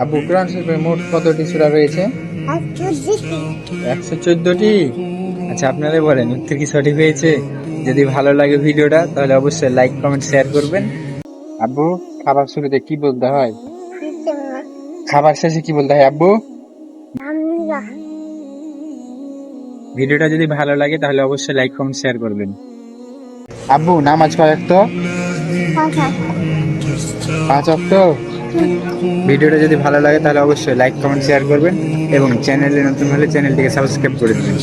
আব্বু, কোরআন শরীফে মোট কতটি সূরা রয়েছে? 114টি। আচ্ছা, আপনারাই বলেন উত্তর কি সঠিক হয়েছে? যদি ভালো লাগে ভিডিওটা তাহলে অবশ্যই লাইক কমেন্ট শেয়ার করবেন। আব্বু, খাবার শুরুতে কি বলতে হয়? খাবার শেষে কি বলতে হয় আব্বু? ভিডিওটা যদি ভালো লাগে তাহলে অবশ্যই লাইক কমেন্ট শেয়ার করবেন। আব্বু, নামাজ কয় ওয়াক্ত? 5 ওয়াক্ত। ভিডিওটা যদি ভালো লাগে তাহলে অবশ্যই লাইক কমেন্ট শেয়ার করবেন এবং চ্যানেলে নতুন হলে চ্যানেলটিকে সাবস্ক্রাইব করে দিবেন।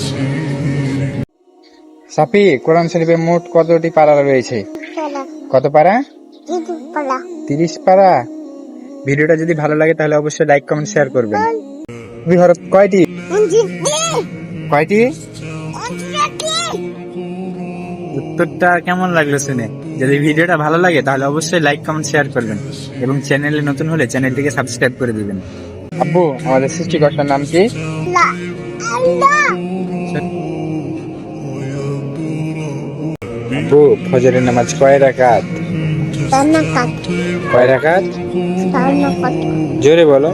সাফি, কোরআন শরীফে মোট কতটি পারা রয়েছে? কত পারা? 30 পারা। ভিডিওটা যদি ভালো লাগে তাহলে অবশ্যই লাইক কমেন্ট শেয়ার করবেন। হরফ কয়টি? কয়টি? উত্তরটা কেমন লাগলো শুনে? যদি ভিডিওটা ভালো লাগে তাহলে অবশ্যই লাইক কমেন্ট শেয়ার করবেন এবং চ্যানেলে নতুন হলে চ্যানেলটিকে সাবস্ক্রাইব করে দিবেন। আব্বু, আমাদের সৃষ্টিকর্তার নাম কি? আব্বু, ফজরের নামাজ কয় রাকাত? কয় রাকাত? জোরে বলো।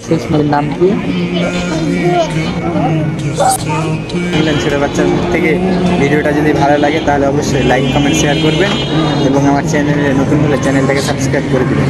শেষ নবীর নাম কি? ছোট বাচ্চার মুখ থেকে। ভিডিওটা যদি ভালো লাগে তাহলে অবশ্যই লাইক কমেন্ট শেয়ার করবেন এবং আমার চ্যানেলে নতুন হলে চ্যানেলটাকে সাবস্ক্রাইব করে দিবেন।